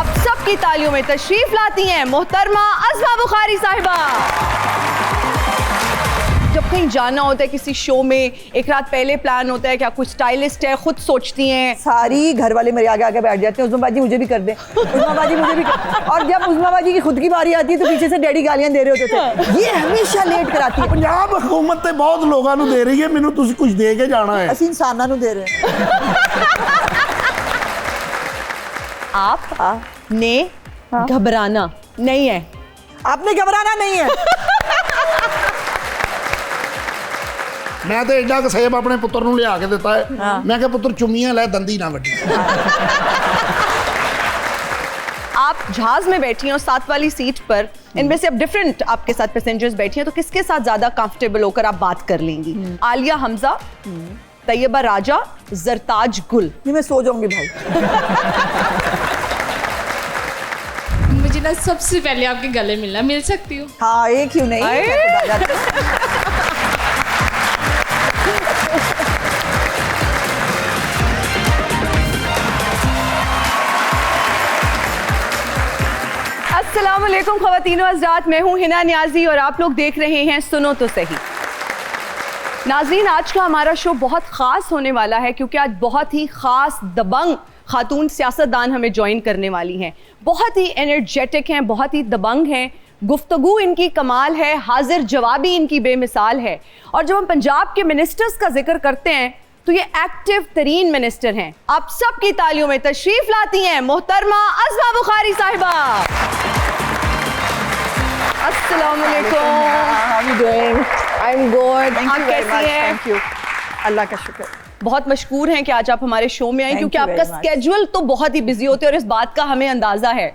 आप सबकी तालियों में तशरीफ लाती हैं मोहतरमा अज़मा बुखारी साहिबा। जब कहीं जाना होता है किसी शो में, एक रात पहले प्लान होता है, क्या कुछ स्टाइलिस्ट है, खुद सोचती हैं? सारी घर वाले मेरे आगे आगे बैठ जाते हैं, उज़मा बाजी मुझे भी कर दे, उज़मा बाजी मुझे भी कर। और जब उज़मा बाजी की खुद की बारी आती है तो पीछे से डैडी गालियां दे रहे होते थे, ये हमेशा लेट कराती है। पंजाब हुकूमत तो बहुत लोगों को दे रही है, मैनू तुसी कुछ दे के जाना है। ਅਸੀਂ इंसानां ਨੂੰ दे रहे हैं। आपने घबराना नहीं है। आपने घबराना नहीं है। मैं तो एडा सेब अपने पुत्र नूं लिया के दिता है, मैं कहा पुत्र चुम्मियां लै, दंदी ना वड्डी। आप जहाज में बैठी हैं और साथ वाली सीट पर, इनमें से अब डिफरेंट आपके साथ पैसेंजर्स बैठी हैं, तो किसके साथ ज्यादा कंफर्टेबल होकर आप बात कर लेंगी? आलिया हमजा, तैयबा राजा, जरताज गुल? नहीं, मैं सो जाऊंगी भाई। मुझे ना सबसे पहले आपके गले मिलना, मिल सकती हूँ? हाँ, एक क्यों नहीं। अस्सलाम वालेकुम ख़वातीनो हज़रात, मैं हूँ हिना नियाज़ी और आप लोग देख रहे हैं सुनो तो सही। नाज़रीन, आज का हमारा शो बहुत ख़ास होने वाला है क्योंकि आज बहुत ही ख़ास दबंग खातून सियासतदान हमें ज्वाइन करने वाली हैं। बहुत ही एनर्जेटिक हैं, बहुत ही दबंग हैं, गुफ्तगू इनकी कमाल है, हाजिर जवाबी इनकी बेमिसाल है। और जब हम पंजाब के मिनिस्टर्स का जिक्र करते हैं तो ये एक्टिव तरीन मिनिस्टर हैं। आप सबकी तालियों में तशरीफ लाती हैं मोहतरमा अज़मा बुखारी साहिबा। अस्सलाम वालेकुम। I'm good। आप कैसी हैं? थैंक यू, अल्लाह का शुक्र। बहुत मशकूर हैं कि आज आप हमारे शो में आई, Thank क्योंकि you आपका very much। स्केड्यूल तो बहुत ही बिजी होते हैं और इस बात का हमें अंदाजा है।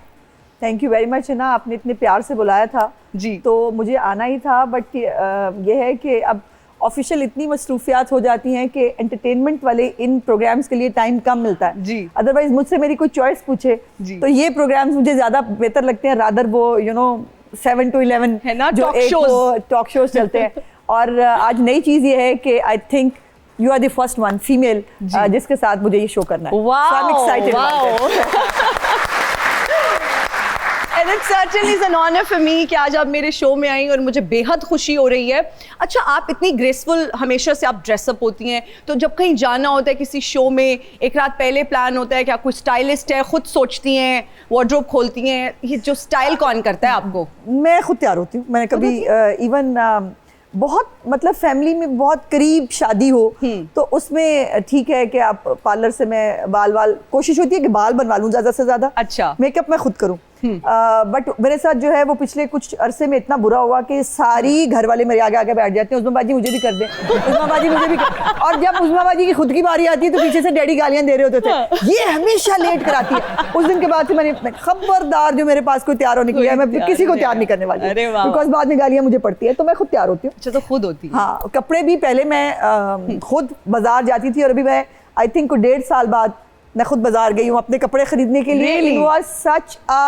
Thank you very much. है ना, आपने इतने प्यार से बुलाया था जी, तो मुझे आना ही था, बट ये है कि अब ऑफिशियल इतनी मसरूफियात हो जाती हैं कि एंटरटेनमेंट वाले इन प्रोग्राम्स के लिए टाइम कम मिलता है जी। अदरवाइज मुझसे मेरी कोई चॉइस पूछे जी। तो ये प्रोग्राम्स मुझे ज़्यादा बेहतर लगते हैं, रादर वो 7 to 11 है ना, जो talk एक shows। टॉक शोज चलते हैं। और आज नई चीज़ ये है कि I think you are the first one female जिसके साथ मुझे ये शो करना है। So I'm excited about it। And it certainly is an honor for me कि आज आप मेरे शो में आई और मुझे बेहद खुशी हो रही है। अच्छा, आप इतनी ग्रेसफुल हमेशा से आप ड्रेसअप होती हैं, तो जब कहीं जाना होता है किसी शो में, एक रात पहले प्लान होता है, क्या कुछ स्टाइलिस्ट है, खुद सोचती हैं, वार्डरोब खोलती हैं? ये जो स्टाइल कौन करता है आपको? मैं खुद तैयार होती हूँ। मैंने कभी इवन बहुत मतलब फैमिली में बहुत करीब शादी हो तो उसमें ठीक है कि आप पार्लर से मैं बाल कोशिश होती है कि बाल बनवा लूँ ज़्यादा से ज़्यादा। अच्छा। मेकअप मैं खुद करूँ। बट मेरे साथ जो है वो पिछले कुछ अरसे में इतना बुरा हुआ कि सारी घर वाले मेरे आगे आगे बैठ जाते हैं, उज़मा बाजी मुझे भी कर दे, उज़मा बाजी मुझे भी कर। और जब उज़मा बाजी की खुद की बारी आती है तो पीछे से डैडी गालियां दे रहे होते थे, ये हमेशा लेट कराती है। उस दिन के बाद से मैंने खबरदार, जो मेरे पास कोई तैयार होने के लिए मैं किसी को तैयार नहीं करने वाली, बिकॉज बाद में गालियां मुझे पड़ती है, तो मैं खुद तैयार होती हूँ। अच्छा, तो खुद होती है? हाँ, कपड़े भी पहले मैं खुद बाजार जाती थी और अभी मैं आई थिंक 1.5 साल बाद मैं खुद बाजार गई हूँ अपने कपड़े खरीदने के लिए। Really? It was such a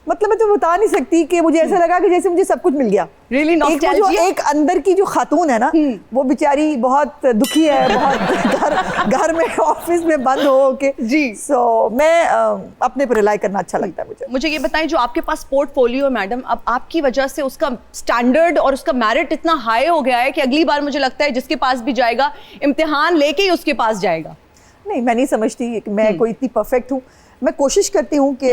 मतलब मैं तो बता नहीं सकती कि मुझे ऐसा लगा कि जैसे मुझे सब कुछ मिल गया। Really nostalgia? एक अंदर की जो खातून है ना, वो बेचारी बहुत दुखी है, बहुत घर में ऑफिस में बंद हो के जी। सो मैं अपने पर रिलाई करना अच्छा लगता है मुझे ये बताएं, जो आपके पास पोर्टफोलियो है मैडम, अब आपकी वजह से उसका स्टैंडर्ड और उसका मेरिट इतना हाई हो गया है कि अगली बार मुझे लगता है जिसके पास भी जाएगा इम्तिहान लेके ही उसके पास जाएगा। नहीं, मैं नहीं समझती कि मैं कोई इतनी परफेक्ट हूँ। मैं कोशिश करती हूँ कि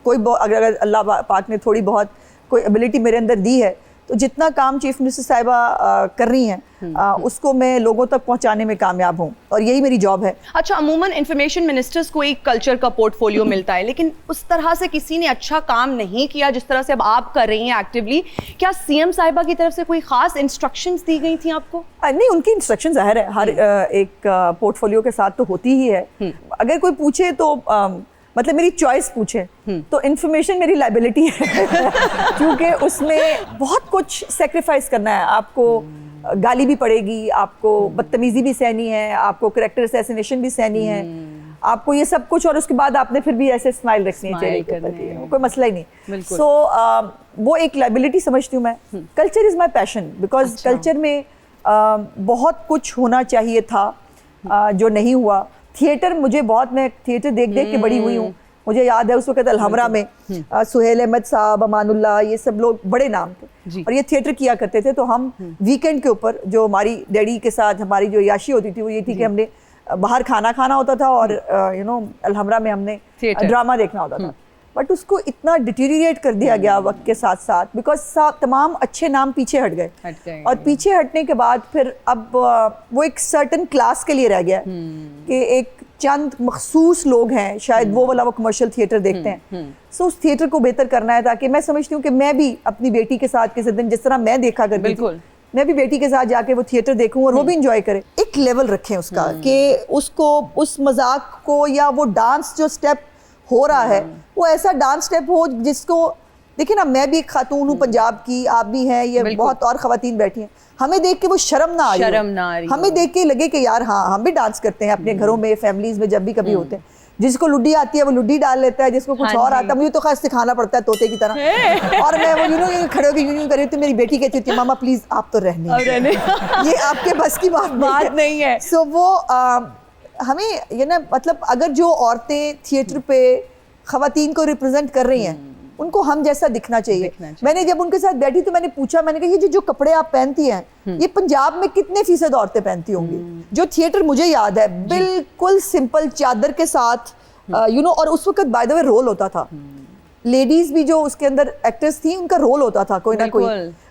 कोई अगर अल्लाह पाक ने थोड़ी बहुत कोई एबिलिटी मेरे अंदर दी है तो जितना काम चीफ मिनिस्टर साहिबा कर रही हैं उसको मैं लोगों तक पहुंचाने में कामयाब हूं और यही मेरी जॉब है। अच्छा, अमूमन इंफॉर्मेशन मिनिस्टर्स को एक कल्चर का पोर्टफोलियो मिलता है, लेकिन उस तरह से किसी ने अच्छा काम नहीं किया जिस तरह से अब आप कर रही हैं एक्टिवली। क्या सीएम साहिबा की तरफ से कोई खास इंस्ट्रक्शंस दी गई थी आपको? नहीं, उनकी इंस्ट्रक्शन जाहिर है हर एक पोर्टफोलियो के साथ तो होती ही है। अगर कोई पूछे तो मतलब मेरी चॉइस पूछे तो इन्फॉर्मेशन मेरी लाइबिलिटी है क्योंकि उसमें बहुत कुछ सेक्रीफाइस करना है। आपको गाली भी पड़ेगी, आपको बदतमीजी भी सहनी है, आपको कैरेक्टर असैसिनेशन भी सहनी है, आपको ये सब कुछ, और उसके बाद आपने फिर भी ऐसे स्माइल रखनी चाहिए, कोई मसला ही नहीं। सो वो एक लाइबिलिटी समझती हूँ मैं। Culture is my passion, because culture में बहुत कुछ होना चाहिए था जो नहीं हुआ। थिएटर मुझे बहुत, मैं थिएटर देख देख के बड़ी हुई हूँ। मुझे याद है उस वक्त अलहमरा में सुहेल अहमद साहब, अमानुल्लाह, ये सब लोग बड़े नाम थे और ये थिएटर किया करते थे। तो हम वीकेंड के ऊपर जो हमारी डैडी के साथ हमारी जो याशी होती थी वो ये थी कि हमने बाहर खाना होता था और अलहमरा में हमने ड्रामा देखना होता था। बट उसको इतना डिटीरिएट कर दिया गया वक्त के साथ साथ, बिकॉज तमाम अच्छे नाम पीछे हट गए और पीछे हटने के बाद फिर अब वो एक सर्टन क्लास के लिए रह गया कि एक चंद मखसूस लोग हैं शायद वो वाला वो कमर्शियल थिएटर देखते हैं। सो उस थिएटर को बेहतर करना है ताकि मैं समझती हूँ कि मैं भी अपनी बेटी के साथ किसी दिन जिस तरह मैं देखा करती थी, मैं भी बेटी के साथ जाके वो थिएटर देखूं और वो भी इंजॉय करे। एक लेवल रखें उसका कि उसको उस मजाक को या वो डांस जो स्टेप हो रहा है वो ऐसा डांस स्टेप हो जिसको देखिए ना, मैं भी एक खातून हूँ पंजाब की, आप भी हैं, ये बहुत और खवातीन बैठी हैं, हमें देख के वो शर्म ना आ रही, हमें देख के लगे कि यार हाँ हम भी डांस करते हैं अपने घरों में, फैमिलीज में जब भी कभी होते हैं। जिसको लुड्डी आती है वो लुड्डी डाल लेता है, जिसको कुछ और आता है, मुझे तो खास सिखाना पड़ता है तोते की तरह और मैं वो यूं खड़े होकर यूं कर रही थी। मेरी बेटी कहती थी मामा प्लीज आप तो रहने ये आपके बस की बात नहीं है। सो वो हमें ये ना मतलब अगर जो औरतें थिएटर पे खवातीन को रिप्रेजेंट कर रही हैं उनको हम जैसा दिखना चाहिए। मैंने जब उनके साथ बैठी तो मैंने पूछा, मैंने कहा ये जो कपड़े आप पहनती हैं ये पंजाब में कितने फीसद औरतें पहनती होंगी? जो थिएटर मुझे याद है बिल्कुल सिंपल चादर के साथ और उस वक्त बाय द वे रोल होता था, लेडीज भी जो उसके अंदर एक्टर्स थी उनका रोल होता था कोई ना कोई,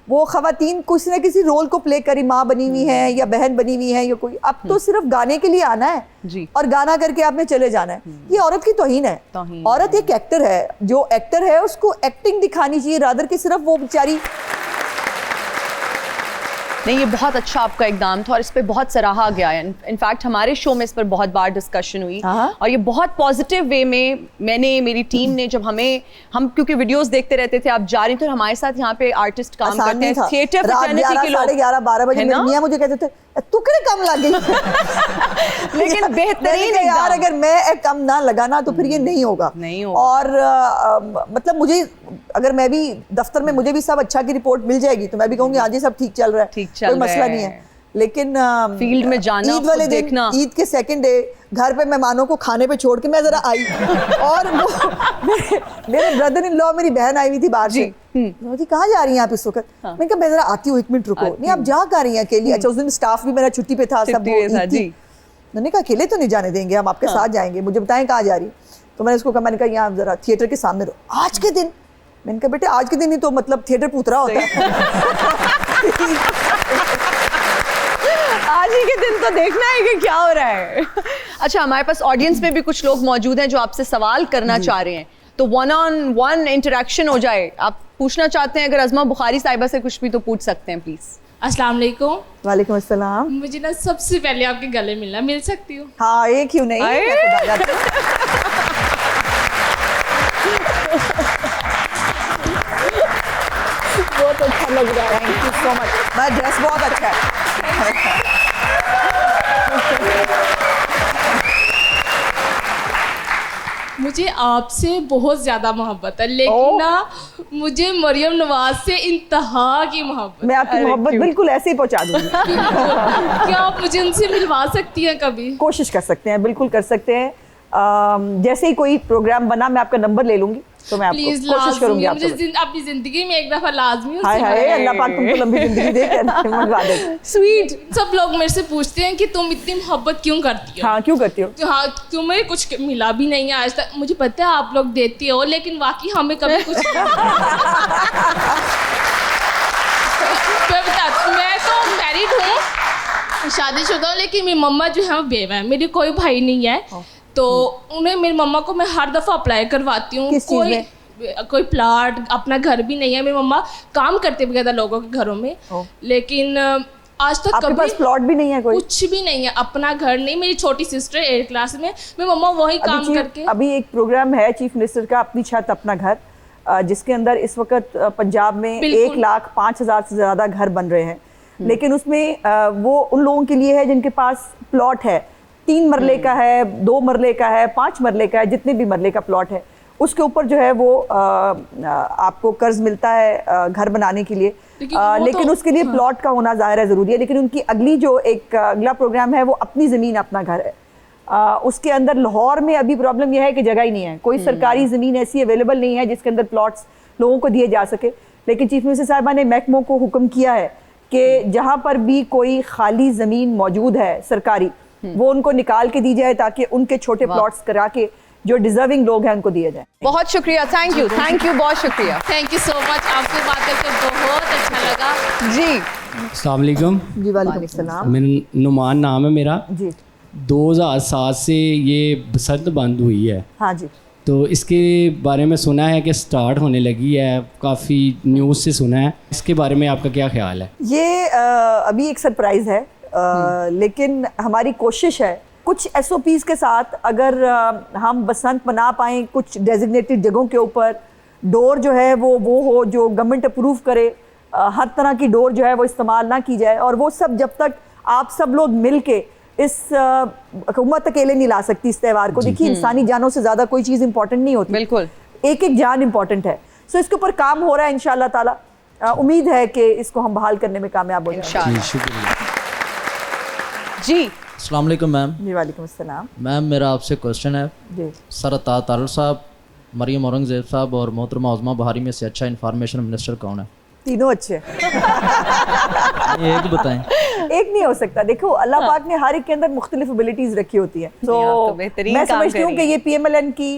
वो खवातीन किसी ना किसी रोल को प्ले करी, माँ बनी हुई है या बहन बनी हुई है या कोई। अब तो सिर्फ गाने के लिए आना है और गाना करके आपने चले जाना है, ये औरत की तौहीन है। औरत एक एक्टर है, जो एक्टर है उसको एक्टिंग दिखानी चाहिए रादर कि सिर्फ वो बेचारी। नहीं, ये बहुत अच्छा आपका इकदाम था और इस पे बहुत सराहा गया है। इनफैक्ट हमारे शो में इस पर बहुत बार डिस्कशन हुई और ये बहुत पॉजिटिव वे में मैंने, मेरी टीम ने, जब हम क्योंकि वीडियोस देखते रहते थे, आप जा रही थे, हमारे साथ यहाँ पे आर्टिस्ट काम करते हैं, थिएटर फ्रेटर्निटी के लोग, 11-12 बजे मियां मुझे कहते थे तू करे कम लग गई लेकिन बेहतरीन यार अगर मैं कम ना लगाना तो फिर ये नहीं होगा। और मतलब मुझे अगर मैं भी दफ्तर में मुझे भी सब अच्छा की रिपोर्ट मिल जाएगी तो मैं भी कहूँगी हाँ जी सब ठीक चल रहा है, कोई मसला नहीं है। लेकिन फील्ड में जाना, ईद वाले दिन, ईद के सेकंड डे घर पे मेहमानों को खाने पे छोड़ के मैं जरा आई और मेरे ब्रदर इन लॉ, मेरी बहन आई हुई थी बाहर से, मुझे कहाँ जा रही हैं आप इस वक्त? मैंने कहा मैं जरा आती हूँ, 1 मिनट रुको। नहीं आप जा कर रही हैं अकेली? अच्छा उस दिन स्टाफ भी मेरा छुट्टी पे था, सब मैंने कहा अकेले तो नहीं जाने देंगे हम, आपके साथ जाएंगे, मुझे बताएं कहाँ जा रही। तो मैंने उसको कहा, मैंने कहा यहाँ जरा थिएटर के सामने रहो। आज के दिन? मैंने कहा बेटे आज के दिन ही तो मतलब थिएटर पूतरा होता है आज ही के दिन तो देखना है कि क्या हो रहा है। अच्छा, हमारे पास ऑडियंस में भी कुछ लोग मौजूद हैं जो आपसे सवाल करना चाह रहे हैं, तो 1-on-1 इंटरेक्शन हो जाए। आप पूछना चाहते हैं, अगर अज़मा बुखारी साहिबा से कुछ भी तो पूछ सकते हैं प्लीज। अस्सलाम वालेकुम। वालेकुम अस्सलाम। मुझे ना सबसे पहले आपके गले मिलना, मिल सकती हूँ? हाँ, ये क्यों नहीं, बहुत अच्छा लग रहा है, थैंक यू सो मच। मैं ड्रेस बहुत अच्छा है। मुझे आपसे बहुत ज्यादा मोहब्बत है, लेकिन ना मुझे मरियम नवाज से इंतहा की मोहब्बत। मैं आपकी मोहब्बत बिल्कुल ऐसे ही पहुंचा दूंगी। क्या आप मुझे उनसे मिलवा सकती हैं कभी? कोशिश कर सकते हैं, बिल्कुल कर सकते हैं। जैसे ही कोई प्रोग्राम बना मैं आपका नंबर ले लूंगी तो मैं आपको कोशिश करूंगी। मुझे अपनी जिंदगी में एक दफा लाजमी हाय हाय अल्लाह पाक तुमको लंबी जिंदगी दे, मंगवा दे। स्वीट। सब लोग मेरे से पूछते हैं कि तुम इतनी मोहब्बत क्यों करती हो? हाँ, क्यों करती हो? तो हाँ, तुम्हें कुछ मिला भी नहीं है आज तक। मुझे पता है आप लोग देती हो, लेकिन वाकई हमें कभी कुछ मैं तो मैरिड हूँ, शादीशुदा हूँ, लेकिन मेरी मम्मा जो है वो बेवा है, मेरी कोई भाई नहीं है। तो उन्हें, मेरी मम्मा को मैं हर दफ़ा अप्लाई करवाती हूँ। कोई प्लाट, अपना घर भी नहीं है। मेरी मम्मा काम करते बगैर लोगों के घरों में, लेकिन आज तक आपके पास प्लॉट भी नहीं है? कोई कुछ भी नहीं है, अपना घर नहीं। मेरी छोटी सिस्टर 8th क्लास में, मेरी मम्मा वही काम करके। अभी एक प्रोग्राम है चीफ मिनिस्टर का, अपनी छत अपना घर, जिसके अंदर इस वक्त पंजाब में 1,05,000 से ज़्यादा घर बन रहे हैं, लेकिन उसमें वो उन लोगों के लिए है जिनके पास प्लॉट है, 3 मरले का है, 2 मरले का है, 5 मरले का है, जितने भी मरले का प्लॉट है उसके ऊपर जो है वो आपको कर्ज मिलता है घर बनाने के लिए। लेकिन उसके लिए प्लॉट का होना ज़ाहिर है ज़रूरी है। लेकिन उनकी अगली जो एक अगला प्रोग्राम है वो अपनी ज़मीन अपना घर है। उसके अंदर लाहौर में अभी प्रॉब्लम यह है कि जगह ही नहीं है, कोई सरकारी ज़मीन ऐसी अवेलेबल नहीं है जिसके अंदर प्लॉट्स लोगों को दिए जा सके। लेकिन चीफ मिनिस्टर साहिबा ने महकमों को हुक्म किया है कि जहाँ पर भी कोई खाली ज़मीन मौजूद है सरकारी, वो उनको निकाल के दी जाए ताकि उनके छोटे प्लॉट्स करा के जो डिजर्विंग लोग हैं उनको दिए जाए। बहुत शुक्रिया, थैंक यू, बहुत शुक्रिया। थैंक यू सो मच, आपसे बात करके बहुत अच्छा लगा जी अस्सलाम वालेकुम। जी वालेकुम सलाम। मेरा नुमान नाम है मेरा। जी 2007 से ये बसंत बंद हुई है, हाँ जी। तो इसके बारे में सुना है कि स्टार्ट होने लगी है, काफ़ी न्यूज़ से सुना है, इसके बारे में आपका क्या ख्याल है? ये अभी एक सरप्राइज है, लेकिन हमारी कोशिश है कुछ SOPs के साथ अगर हम बसंत मना पाएँ कुछ डेजिग्नेटेड जगहों के ऊपर, डोर जो है वो हो जो गवर्नमेंट अप्रूव करे, हर तरह की डोर जो है वो इस्तेमाल ना की जाए, और वो सब जब तक आप सब लोग मिल के इस हुकूमत अकेले नहीं ला सकती इस त्यौहार को। देखिए इंसानी जानों से ज़्यादा कोई चीज़ इंपॉर्टेंट नहीं होती, बिल्कुल एक एक जान इंपॉर्टेंट है। सो इसके ऊपर काम हो रहा है इंशाल्लाह ताला, उम्मीद है कि इसको हम बहाल करने में कामयाब हो जाएंगे। इंशाल्लाह। शुक्रिया जी अस्सलाम वालेकुम मैम। जी वालेकुम अस्सलाम। मैम मेरा आपसे क्वेश्चन है, जी सर अतार तारड़ साहब, मरियम औरंगज़ेब साहब और मोहतरमा उज़मा बहारी में से अच्छा इंफॉर्मेशन मिनिस्टर कौन है? तीनों अच्छे ये एक बताएं। एक नहीं हो सकता। देखो अल्लाह पाक ने हर एक के अंदर मुख्तलिफ एबिलिटीज रखी होती हैं, तो तो बेहतरीन मैं काम समझती कर हूँ कि रही ये PMLN की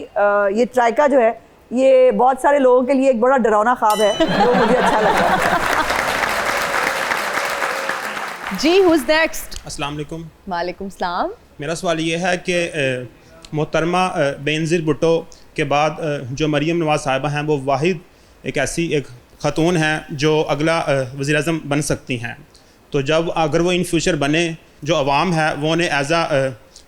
ये ट्राइका जो है ये बहुत सारे लोगों के लिए एक बड़ा डरावना ख्वाब है, जो मुझे अच्छा लगता है। जी हुज नेक्स्ट? अस्सलाम वालेकुम। वालेकुम सलाम। मेरा सवाल ये है कि मोहतरमा बेनज़ीर भुट्टो के बाद जो मरियम नवाज़ साहिबा हैं वो वाहिद एक ऐसी एक ख़तून हैं जो अगला वज़ीर-ए-आज़म बन सकती हैं, तो जब अगर वो इन फ्यूचर बने, जो अवाम है वो उन्हें एज आ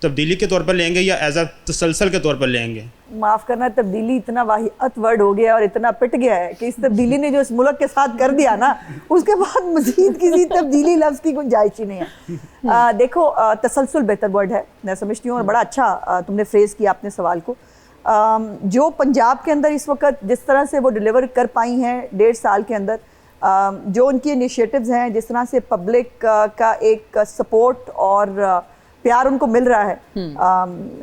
तब्दीली के तौर पर लेंगे या एज आ तसलसल के तौर पर लेंगे? माफ़ करना, तब्दीली इतना वाहियत वर्ड हो गया और इतना पिट गया है कि इस तब्दीली ने जो इस मुल्क के साथ कर दिया ना, उसके बाद मज़ीद किसी तब्दीली लफ्ज़ की गुंजाइश ही नहीं है। देखो तसलसल बेहतर वर्ड है, मैं समझती हूँ, और बड़ा अच्छा तुमने फ्रेज़ किया अपने सवाल को। जो पंजाब के अंदर इस वक्त जिस तरह से वो डिलीवर कर पाई हैं 1.5 साल के अंदर, जो उनकी इनिशिएटिव्स हैं, जिस तरह से पब्लिक का एक सपोर्ट और प्यार उनको मिल रहा है,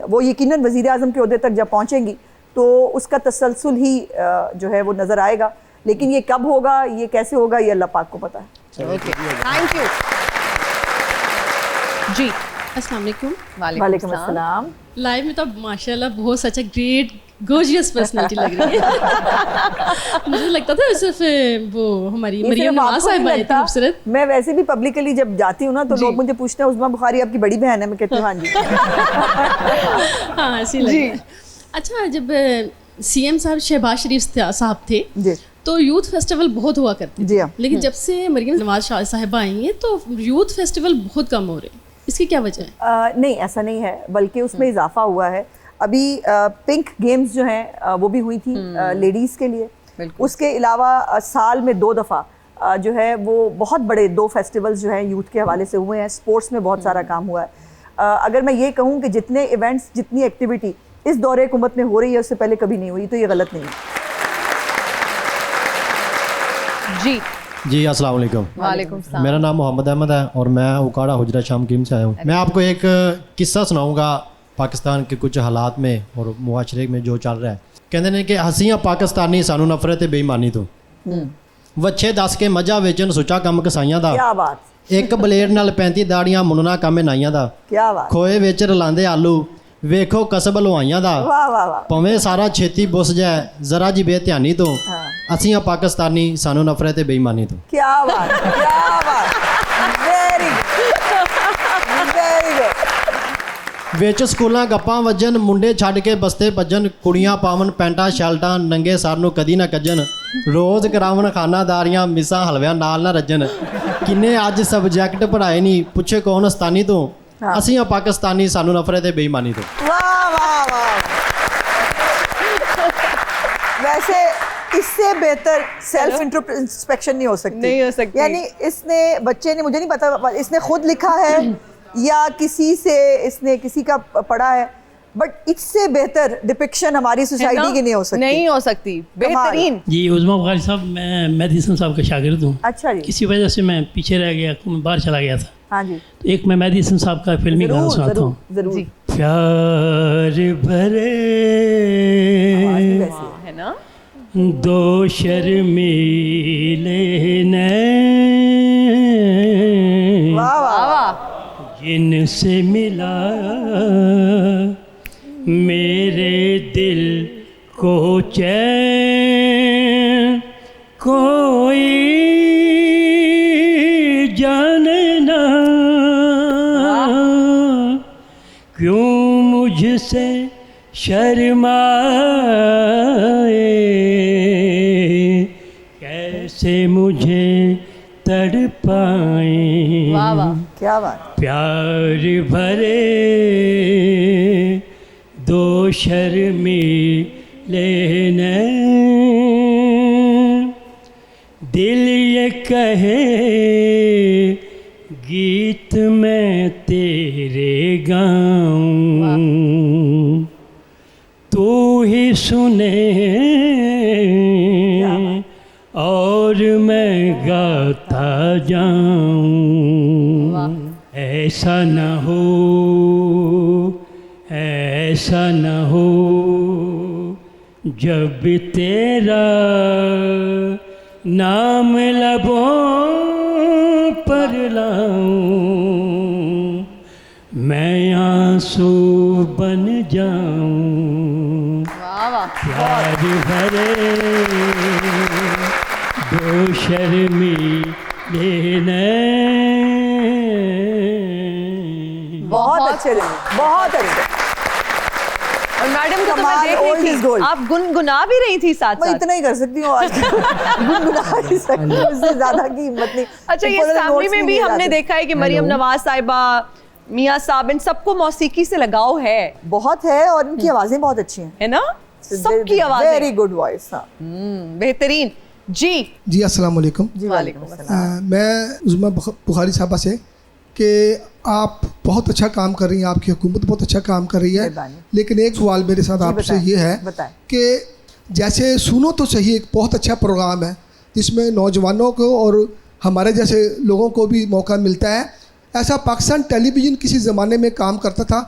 वो यकीनन वज़ीर आज़म के ओहदे तक जब पहुँचेंगी तो उसका तसलसल ही जो है वो नज़र आएगा। लेकिन ये कब होगा, ये कैसे होगा, ये अल्लाह पाक को पता है। ओके, थैंक यू जी। अस्सलाम वालेकुम। वालेकुम अस्सलाम। लाइव में तो माशाल्लाह बहुत सच अ ग्रेट गोर्जियस पर्सनालिटी लग रही है। मुझे लगता था सिर्फ वो हमारी ये मरियम सिर्फ नवाज आपको नहीं साहिबा इतनी लगता, खूबसूरत। मैं वैसे भी पब्लिकली जब जाती हूँ ना तो लोग मुझे पूछते हैं उज़मा बुखारी आपकी बड़ी बहन है? मैं कहती हूँ हाँ जी। हाँ ऐसी लग रहा है। अच्छा, जब CM साहब शहबाज शरीफ साहब थे जी तो यूथ फेस्टिवल बहुत हुआ करते जी थे, हाँ। लेकिन जब से मरियम नवाज साहिबा आई हैं तो यूथ फेस्टिवल बहुत कम हो रहे हैं, इसकी क्या वजह है? नहीं ऐसा नहीं है, बल्कि उसमें इजाफा हुआ है। अभी पिंक गेम्स जो हैं वो भी हुई थी लेडीज़ के लिए। उसके अलावा साल में 2 दफ़ा जो है वो बहुत बड़े 2 फेस्टिवल्स जो हैं यूथ के हवाले से हुए हैं। स्पोर्ट्स में बहुत सारा काम हुआ है। अगर मैं ये कहूँ कि जितने इवेंट्स, जितनी एक्टिविटी इस दौरे हुकूमत में हो रही है उससे पहले कभी नहीं हुई, तो ये गलत नहीं है। जी जी अस्सलाम वालेकुम। वालेकुम सलाम। मेरा नाम मोहम्मद अहमद है और मैं उकाड़ा हुजरा शाम कीम से आया हूँ। मैं आपको एक किस्सा सुनाऊंगा पाकिस्तान के कुछ हालात में और मुआशरे में जो चल रहा है। कहते हैं कि हसीयां पाकिस्तानी सानू नफरत बेईमानी तो वच्छे दस के मजा वेचन सुचा कम कसाइयां दा, क्या बात, एक बलेड नाल 35 दाड़ियां मुनना काम नाइयां दा, क्या बात, खोए वेच रलांदे आलू वेखो कसब लवाइयां दा, वाह वाह वाह। पवें सारा छेती बुस जाए जरा जी बेध्यानी तो, हसीयां पाकिस्तानी सानू नफरत बेईमानी तो। क्या बात, क्या बात, वेरी गुड, वेरी गुड। विच स्कूलों गप्पां वजन, मुंडे छड्ड के बस्ते भजन, कुड़ियां पावन पैंटा शर्टां, नंगे सर नूं कदी ना कज्जन, रोज़ करावन खानादारियां, मिसां हलवियां नाल ना रज्जन, किन्ने अज सब्जैक्ट पढ़ाए नहीं पुछे कौन अस्तानी तो, असीं पाकिस्तानी सानू नफरत बेईमानी तो। वाह वाह वाह। वैसे इससे बेहतर सेल्फ इंट्रोस्पेक्शन नहीं हो सकती, नहीं हो सकती। यानी इसने, बच्चे ने, मुझे नहीं पता इसने खुद लिखा है या किसी से इसने किसी का पढ़ा है, बट इससे बेहतर डिपिक्शन हमारी सोसाइटी की नहीं हो सकती। नहीं हो सकती, बेहतरीन। जी उज़मा बुखारी साहब, मैं मेहदी हसन साहब का शागिर्द हूँ। अच्छा जी। किसी वजह से मैं पीछे रह गया, मैं बाहर चला गया था। हाँ जी। तो एक मैं मेहदी हसन साहब का फिल्मी गाना सुनाता हूँ। जरूर। प्यार भरे है ना? दो शर्मीले नैन वाह वाह वाह। जिनसे मिला मेरे दिल को चैन कोई जाने ना क्यों मुझसे शर्माए कैसे मुझे तड़पाए। वाह वाह क्या बात। प्यार भरे दो शर्मीले नैन दिल ये कहे गीत मैं तेरे गाऊं तू ही सुने और मैं गाता जाऊं। ऐसा न हो जब तेरा नाम लबों पर लाऊं मैं आंसू बन जाऊं। प्यार भरे दो शर्मीले नैन। बहुत अच्छे लगे, बहुत अच्छे। और मैडम को तो मैं कमाल, देख old रही is थी gold। आप गुनगुना भी रही थी साथ मैं साथ। इतना ही कर सकती हूँ आज। गुनगुना ही सकती हूँ, उससे ज्यादा की हिम्मत नहीं। अच्छा, ये फैमिली में भी हमने देखा है कि मरियम नवाज साहिबा, मियाँ साहब, इन सबको मौसीकी से लगाव है। बहुत है और इनकी आवाजें बहुत अच्छी हैं, है ना? सबकी आवाज़ें वेरी गुड वॉइस। हाँ बेहतरीन। जी जी अस्सलाम वालेकुम। जी वालेकुम अस्सलाम। मैं उज़मा बुखारी साहबा से कि आप बहुत अच्छा काम कर रही हैं, आपकी हुकूमत बहुत अच्छा काम कर रही है, लेकिन एक सवाल मेरे साथ आपसे ये है कि जैसे सुनो तो सही एक बहुत अच्छा प्रोग्राम है जिसमें नौजवानों को और हमारे जैसे लोगों को भी मौका मिलता है। ऐसा पाकिस्तान टेलीविज़न किसी ज़माने में काम करता था,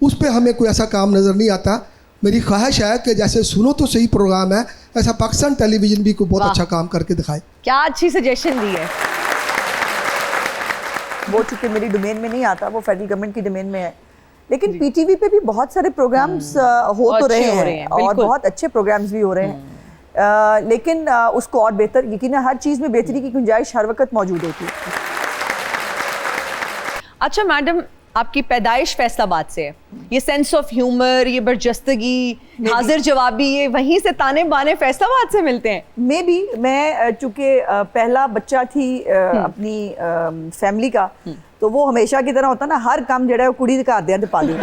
उस पर हमें कोई ऐसा काम नज़र नहीं आता। मेरी ख्वाहिश है कि जैसे सुनो तो सही प्रोग्राम है ऐसा पाकिस्तान टेलीविज़न भी कोई बहुत अच्छा काम करके दिखाए। क्या अच्छी सजेशन दी है। वो चूँकि मेरी डोमेन में नहीं आता, वो फेडरल गवर्नमेंट की डोमेन में है, लेकिन पीटीवी पे भी बहुत सारे प्रोग्राम्स हो तो रहे हैं और बहुत अच्छे प्रोग्राम्स भी हो रहे हैं, लेकिन उसको और बेहतर, यकीन हर चीज़ में बेहतरी की गुंजाइश हर वक्त मौजूद होती है। अच्छा मैडम, आपकी पैदाइश फैसलाबाद से है, ये सेंस ऑफ ह्यूमर, ये बर्जस्तगी, हाजिर जवाबी, ये वहीं से ताने बाने फैसलाबाद से मिलते हैं। मे बी मैं चूँकि पहला बच्चा थी अपनी फैमिली का, तो वो हमेशा की तरह होता ना, हर काम जड़ा है वो कुड़ी का आद्या पा दे।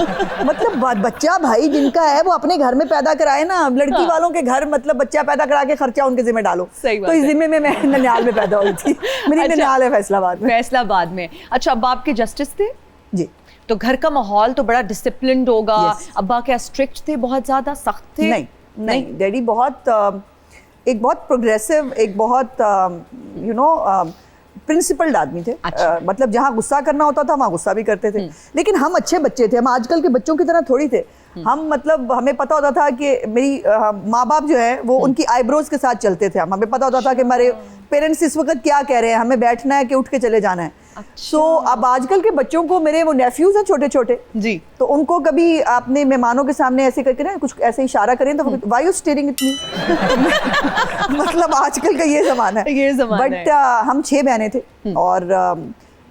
मतलब बच्चा भाई जिनका है वो अपने घर में पैदा कराए ना, लड़की वालों के घर मतलब बच्चा पैदा करा के खर्चा उनके जिम्मे डालो। तो इस जिम्मे में मैं ननिहाल में पैदा हुई थी। मेरी ननिहाल है फैसलाबाद में। फैसलाबाद में। अच्छा, अब आपके जस्टिस थे जी, तो घर का माहौल तो बड़ा डिसिप्लिन्ड होगा। अब्बा क्या स्ट्रिक्ट थे, बहुत ज्यादा सख्त थे? नहीं, डैडी बहुत एक बहुत प्रोग्रेसिव, एक बहुत यू नो प्रिंसिपल्ड आदमी थे। मतलब जहाँ गुस्सा करना होता था वहाँ गुस्सा भी करते थे, लेकिन हम अच्छे बच्चे थे। हम आजकल के बच्चों की तरह थोड़ी थे। हम मतलब हमें पता होता था कि मेरी माँ बाप जो है वो उनकी आईब्रोज के साथ चलते थे। हमें पता होता था कि हमारे पेरेंट्स इस वक्त क्या कह रहे हैं, हमें बैठना है कि उठ के चले जाना है। सो अब आजकल के बच्चों को, मेरे वो नेफ्यूज हैं छोटे छोटे जी, तो उनको कभी आपने मेहमानों के सामने ऐसे करके ना कुछ ऐसे इशारा करें तो why you staring at me. मतलब आजकल का ये ज़माना है, ये ज़माना है। बट हम 6 बहनें थे और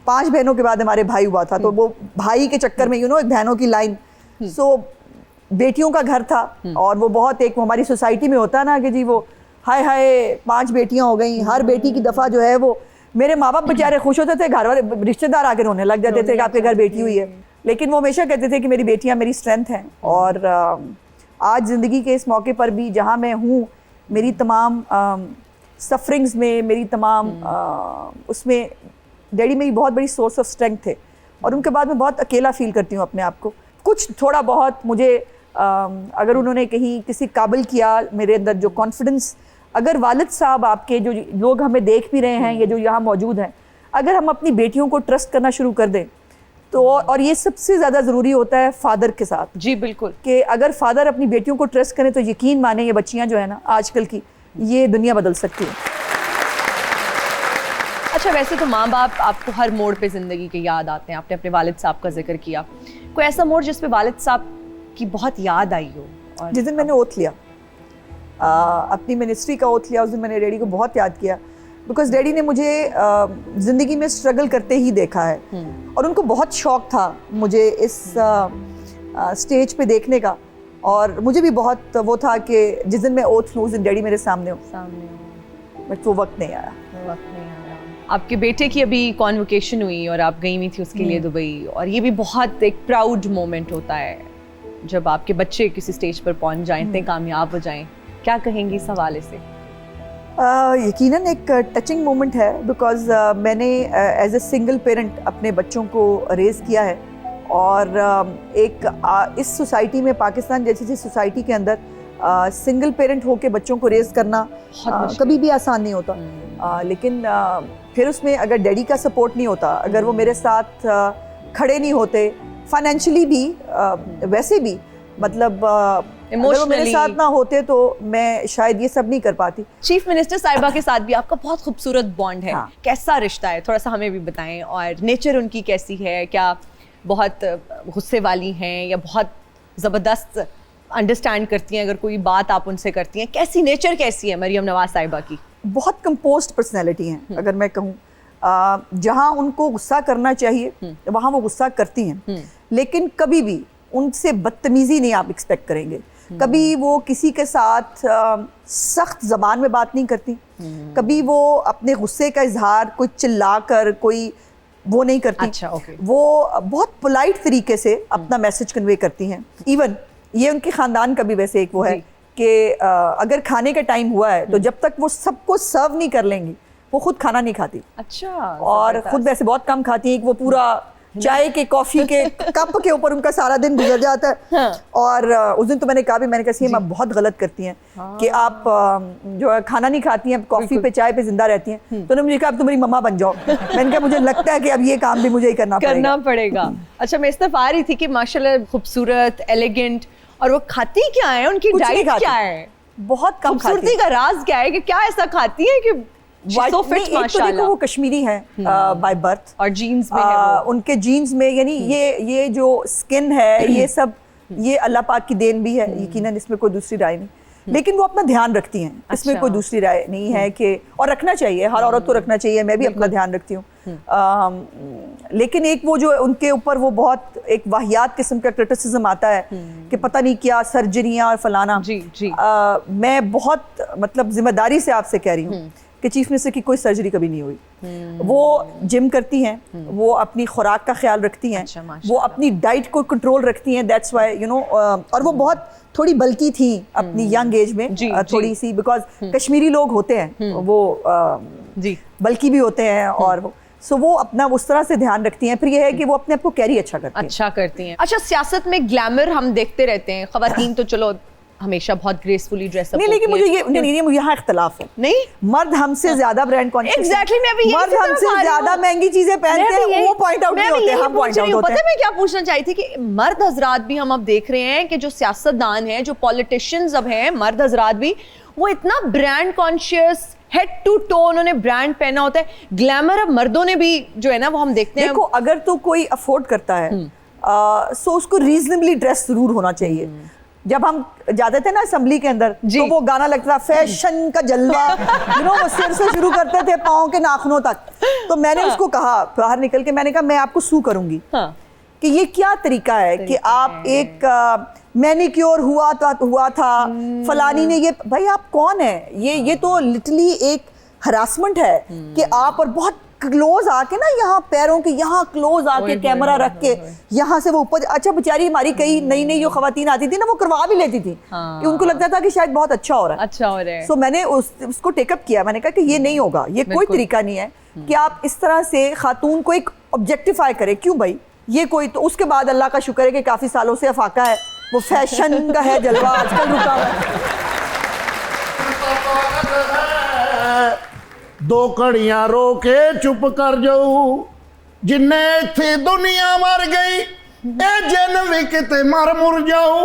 5 बहनों के बाद हमारे भाई हुआ था, तो वो भाई के चक्कर में यू नो एक बहनों की लाइन, सो बेटियों का घर था और वो बहुत एक हमारी सोसाइटी में होता है ना कि जी वो हाय हाय 5 बेटियां हो गई, हर बेटी की दफ़ा जो है वो मेरे माँ बाप बेचारे खुश होते थे, घर वाले रिश्तेदार आके रोने लग जाते थे कि आपके घर बेटी हुई है, लेकिन वो हमेशा कहते थे कि मेरी बेटियां मेरी स्ट्रेंथ हैं। और आज ज़िंदगी के इस मौके पर भी जहाँ मैं हूँ, मेरी तमाम सफरिंग्स में, मेरी तमाम उसमें डैडी मेरी बहुत बड़ी सोर्स ऑफ स्ट्रेंथ थे और उनके बाद मैं बहुत अकेला फील करती हूँ अपने आप को। कुछ थोड़ा बहुत मुझे अगर उन्होंने कहीं किसी काबिल किया, मेरे अंदर जो कॉन्फिडेंस, अगर वालिद साहब आपके जो लोग हमें देख भी रहे हैं या जो यहाँ मौजूद हैं, अगर हम अपनी बेटियों को ट्रस्ट करना शुरू कर दें तो और ये सबसे ज़्यादा ज़रूरी होता है फादर के साथ। जी बिल्कुल, कि अगर फादर अपनी बेटियों को ट्रस्ट करें तो यकीन माने ये बच्चियां जो है ना आजकल की, ये दुनिया बदल सकती है। अच्छा वैसे तो माँ बाप आपको हर मोड़ पे ज़िंदगी के याद आते हैं। आपने अपने वालिद साहब का जिक्र किया, कोई ऐसा मोड़ जिस पे वालिद साहब की बहुत याद आई हो? और जिस दिन मैंने ओथ लिया, अपनी मिनिस्ट्री का ओथ लिया, उस दिन मैंने डैडी को बहुत याद किया, बिकॉज डैडी ने मुझे ज़िंदगी में स्ट्रगल करते ही देखा है और उनको बहुत शौक़ था मुझे इस स्टेज पे देखने का, और मुझे भी बहुत वो था कि जिस दिन मैं ओथ लूँ उस दिन डैडी मेरे सामने हो, बट वो वक्त नहीं आया। आपके बेटे की अभी कॉन्वोकेशन हुई और आप गई हुई थी उसके लिए दुबई, और ये भी बहुत एक प्राउड मोमेंट होता है जब आपके बच्चे किसी स्टेज पर पहुंच जाएं, इतने कामयाब हो जाएं। क्या कहेंगी इस हवाले से? यकीनन एक टचिंग मोमेंट है, बिकॉज मैंने एज ए सिंगल पेरेंट अपने बच्चों को रेज़ किया है, और इस सोसाइटी में, पाकिस्तान जैसी सोसाइटी के अंदर सिंगल पेरेंट होके बच्चों को रेज़ करना कभी भी आसान नहीं होता। लेकिन फिर उसमें अगर डैडी का सपोर्ट नहीं होता, अगर वो मेरे साथ खड़े नहीं होते फाइनेंशियली भी, वैसे भी मतलब अगर वो मेरे साथ ना होते तो मैं शायद ये सब नहीं कर पाती। चीफ मिनिस्टर साहिबा के साथ भी आपका बहुत खूबसूरत बॉन्ड है। हाँ। कैसा रिश्ता है, थोड़ा सा हमें भी बताएं, और नेचर उनकी कैसी है? क्या बहुत गुस्से वाली हैं या बहुत ज़बरदस्त अंडरस्टैंड करती हैं अगर कोई बात आप उनसे करती हैं? कैसी नेचर कैसी है मरियम नवाज साहिबा की? बहुत कंपोज्ड पर्सनैलिटी हैं, अगर मैं कहूँ। जहाँ उनको गुस्सा करना चाहिए वहाँ वो गुस्सा करती हैं, लेकिन कभी भी उनसे बदतमीज़ी नहीं आप एक्सपेक्ट करेंगे। कभी वो किसी के साथ सख्त ज़बान में बात नहीं करती, कभी वो अपने गुस्से का इजहार कोई चिल्ला कर कोई वो नहीं करती। अच्छा, ओके। वो बहुत पोलाइट तरीके से अपना मैसेज कन्वे करती हैं। इवन ये उनके ख़ानदान का भी वैसे एक वो है कि अगर खाने का टाइम हुआ है तो जब तक वो सबको सर्व नहीं कर लेंगी वो खुद खाना नहीं खाती। अच्छा। और खुद वैसे बहुत कम खाती हैं कि वो पूरा चाय के कॉफ़ी के कप के ऊपर उनका सारा दिन गुजर जाता है। हाँ। और उस दिन तो मैंने कहा भी, मैंने कहा सीएम आप बहुत गलत करती हैं कि आप जो है खाना नहीं खाती हैं, कॉफ़ी पे चाय पे जिंदा रहती हैं। तो उन्होंने मुझे कहा अब तुम मेरी मम्मा बन जाओ। मैंने कहा मुझे लगता है कि अब ये काम भी मुझे ही करना पड़ेगा। अच्छा, मैं इस तरफ आ रही थी कि माशाल्लाह खूबसूरत, एलिगेंट, और वो खाती क्या है, उनकी डाइट क्या है? बहुत कम खाती। खूबसूरती का राज क्या है कि क्या ऐसा खाती है कि so fit, तो देखो वो कश्मीरी है बाय बर्थ, और जीन्स में है वो। उनके जीन्स में, यानी ये जो स्किन है ये सब ये अल्लाह पाक की देन भी है, यकीनन इसमें कोई दूसरी राय नहीं। लेकिन वो अपना ध्यान रखती हैं, इसमें कोई दूसरी राय नहीं है कि, और रखना चाहिए, हर औरत को रखना चाहिए, मैं भी अपना ध्यान रखती हूँ। लेकिन एक वो जो उनके ऊपर वो बहुत एक वाहियात किस्म का क्रिटिसिज्म आता है कि पता नहीं क्या सर्जरियाँ और फलाना। मैं बहुत मतलब जिम्मेदारी से आपसे कह रही हूँ कि चीफ मिनिस्टर की कोई सर्जरी कभी नहीं हुई। वो जिम करती हैं, वो अपनी खुराक का ख्याल रखती हैं, वो अपनी डाइट को कंट्रोल रखती हैं, दैट्स वाई यू नो। और वो बहुत थोड़ी बल्की थी अपनी यंग एज में, थोड़ी सी, बिकॉज कश्मीरी लोग होते हैं वो बल्की भी होते हैं, और सो वो अपना उस तरह से ध्यान रखती हैं। फिर ये है कि वो अपने आप को कैरी अच्छा करती हैं। अच्छा, सियासत में ग्लैमर हम देखते रहते हैं, खवातीन तो चलो हमेशा बहुत ग्रेसफुली ड्रेस अप। नहीं, लेकिन मुझे ये नहीं, यहाँ इख्तलाफ है। नहीं, मर्द हमसे ज्यादा ब्रांड कॉन्शियस, एग्जैक्टली, मैं भी मर्द हमसे ज्यादा महंगी चीजें पहनते हैं, वो पॉइंट आउट नहीं होते, हम पॉइंट आउट होते हैं। पता है मैं क्या पूछना चाहती थी कि मर्द हजरात भी हम अब देख रहे हैं कि जो सियासतदान हैं, जो पॉलिटिशियंस अब हैं, मर्द हजरात भी, वो इतना brand conscious, head to toe उन्होंने ब्रांड पहना होता है। ग्लैमर अब मर्दों ने भी जो है ना वो हम देखते हैं। देखो, अगर तो कोई अफोर्ड करता है सो उसको रीजनेबली ड्रेस जरूर होना चाहिए। जब हम जाते थे ना असेंबली के अंदर तो वो गाना लगता था फैशन का जलवा, यू नो, वो सिर से शुरू करते थे पाँव के नाखूनों तक। तो मैंने उसको कहा बाहर निकल के, मैंने कहा मैं आपको सू करूंगी कि ये क्या तरीका है कि आप एक मैनिक्योर हुआ था फलानी ने, ये भाई आप कौन है? ये तो लिटरली एक हरासमेंट है कि आप और बहुत क्लोज आके ना, यहाँ पैरों के यहाँ क्लोज आके कैमरा रख के यहाँ से वो ऊपर। अच्छा, बेचारी हमारी कई नई जो खवातीन आती थी ना वो करवा भी लेती थी कि उनको लगता था कि शायद बहुत अच्छा हो रहा है। सो मैंने उसको टेकअप किया, मैंने कहा कि ये नहीं होगा, ये कोई तरीका नहीं है कि आप इस तरह से खातून को एक ऑब्जेक्टिफाई करें। क्यों भाई, ये कोई तो उसके बाद अल्लाह का शुक्र है कि काफी सालों से अफाका है, वो फैशन का है जलवा आजकल रुका है। दो कड़ियां रो के चुप कर जाऊं, जिन्ने इत्थे दुनिया मर गई ए जिन भी किते मर मुर जाओ।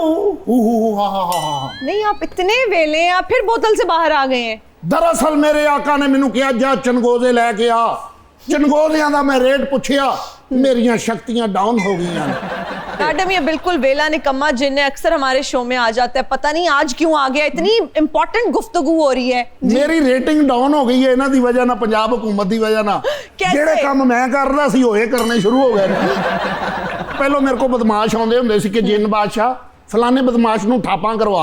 नहीं आप इतने वेले हैं, आप फिर बोतल से बाहर आ गए हैं। दरअसल मेरे आका ने मैनू कहा जा चनगोजे लैके आ, चनगोजियां दा मैं रेट पुछया, मेरियां शक्तियां डाउन हो गई। मैडम ये बिल्कुल वेला निकम्मा जिन है, अक्सर हमारे शो में आ जाता है, पता नहीं आज क्यों आ गया। इतनी इंपॉर्टेंट गुफ्तगू हो रही है। मेरी रेटिंग डाउन हो गई है इन्हां दी वजह ना, पंजाब हुकूमत दी वजह ना। ਜਿਹੜੇ ਕੰਮ ਮੈਂ ਕਰਦਾ ਸੀ ਉਹ ਇਹ ਕਰਨੇ ਸ਼ੁਰੂ ਹੋ ਗਏ ਨੇ। ਪਹਿਲਾਂ ਮੇਰੇ ਕੋਲ ਬਦਮਾਸ਼ ਆਉਂਦੇ ਹੁੰਦੇ ਸੀ ਕਿ ਜਿੰਨ ਬਾਦਸ਼ਾਹ फलाने बदमाश ਨੂੰ ਠਾਪਾਂ ਕਰਵਾ,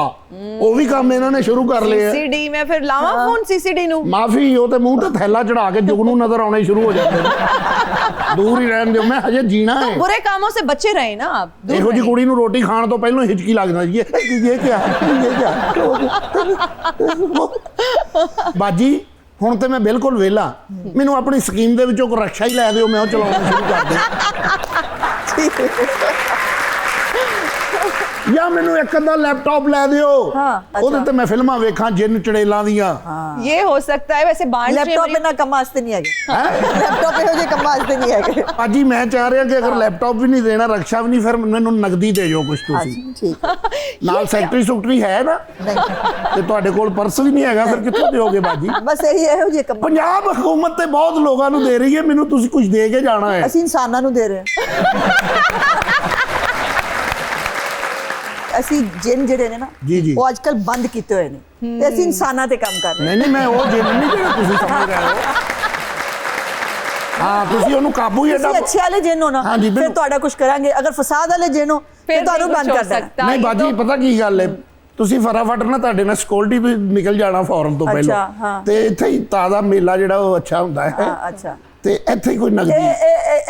ਉਹ ਵੀ ਕੰਮ ਇਹਨਾਂ ਨੇ ਸ਼ੁਰੂ ਕਰ ਲਏ। सीसीडी में फिर लावा फोन सीसीडी ਨੂੰ ਮਾਫੀ, ਉਹ ਤੇ ਮੂੰਹ ਤੇ ਥੈਲਾ ਚੜਾ ਕੇ ਜੁਗਨੂ ਨਜ਼ਰ ਆਉਣੇ ਸ਼ੁਰੂ ਹੋ ਜਾਂਦੇ ਨੇ। ਦੂਰ ਹੀ ਰਹਿਣ ਦਿਓ, ਮੈਂ ਹਜੇ ਜੀਣਾ ਹੈ। बुरे कामों से बचे रहे ना आप। ਇਹੋ ਜੀ ਕੁੜੀ ਨੂੰ ਰੋਟੀ ਖਾਣ ਤੋਂ ਪਹਿਲਾਂ ਹਿਚਕੀ ਲੱਗਦਾ ਜੀ, ਇਹ ਕੀ ਬਾਜੀ। ਹੁਣ ਤੇ ਮੈਂ ਬਿਲਕੁਲ ਵਿਹਲਾ, ਮੈਨੂੰ ਆਪਣੀ ਸਕੀਮ ਦੇ ਵਿੱਚੋਂ ਕੋਈ ਰਕਸ਼ਾ ਹੀ ਲੈ ਦਿਓ, ਮੈਂ ਉਹ ਚਲਾਉਣਾ ਸ਼ੁਰੂ ਕਰ ਦਿਆਂ। या मैनू एक अद्धा लैपटॉप लै दियो, ओदे ते मैं फिल्मां वेखां जिन चड़ेलां दियां। ये हो सकता है। वैसे बांड लैपटॉप इन्ना कम वास्ते नहीं है, लैपटॉप इहो जे कम वास्ते नहीं है। अजी मैं चाह रहा कि अगर लैपटॉप भी नहीं देना, रक्षा भी नहीं, फिर मैनू नगदी दे जो कुछ तुसी। ठीक नाल सैकटरी सुकटरी है ना, ते तुहाडे कोल पर्स भी नहीं हैगा, फिर कित्थों दिओगे बाजी? बस यही इहो जे कम। पंजाब हुकूमत ते बहुत लोगां नू दे रही है, मैनू तुसी कुछ दे के जाना है। ਅਸੀਂ ਇਨਸਾਨਾਂ ਨੂੰ ਦੇ ਰਹੇ ਹਾਂ। ਅਸੀਂ ਜਿੰਨ ਜਿਹੜੇ ਨੇ ਨਾ, ਜੀ ਉਹ ਅੱਜਕੱਲ ਬੰਦ ਕੀਤੇ ਹੋਏ ਨੇ, ਤੇ ਅਸੀਂ ਇਨਸਾਨਾਂ ਤੇ ਕੰਮ ਕਰ ਰਹੇ ਹਾਂ। ਨਹੀਂ ਮੈਂ ਉਹ ਜਿੰਨ ਨਹੀਂ ਜਿਹੜਾ ਤੁਸੀਂ ਸਮਝ ਰਹੇ ਹੋ। ਹਾਂ ਤੁਸੀਂ ਉਹਨੂੰ ਕਾਬੂ ਹੀ ਤੁਸੀਂ ਅੱਛੇ ਵਾਲੇ ਜਿੰਨ ਹੋ ਨਾ, ਫਿਰ ਤੁਹਾਡਾ ਕੁਝ ਕਰਾਂਗੇ। ਅਗਰ ਫਸਾਦ ਵਾਲੇ ਜਿੰਨ ਹੋ ਫਿਰ ਤੁਹਾਨੂੰ ਬੰਦ ਕਰ ਦੇਣਾ। ਨਹੀਂ ਬਾਜੀ ਪਤਾ ਕੀ ਗੱਲ ਹੈ, ਤੁਸੀਂ ਫਟਾਫਟ ਨਾ ਤੁਹਾਡੇ ਨਾਲ ਸਿਕਿਉਰਿਟੀ ਵੀ ਨਿਕਲ ਜਾਣਾ ਫੌਰਨ ਤੋਂ ਪਹਿਲਾਂ, ਤੇ ਇੱਥੇ ਹੀ ਤਾਜ਼ਾ ਮੇਲਾ ਜਿਹੜਾ ਉਹ ਅੱਛਾ ਹੁੰਦਾ ਹੈ। ਅੱਛਾ ਤੇ ਇੱਥੇ ਕੋਈ ਨਗਦੀ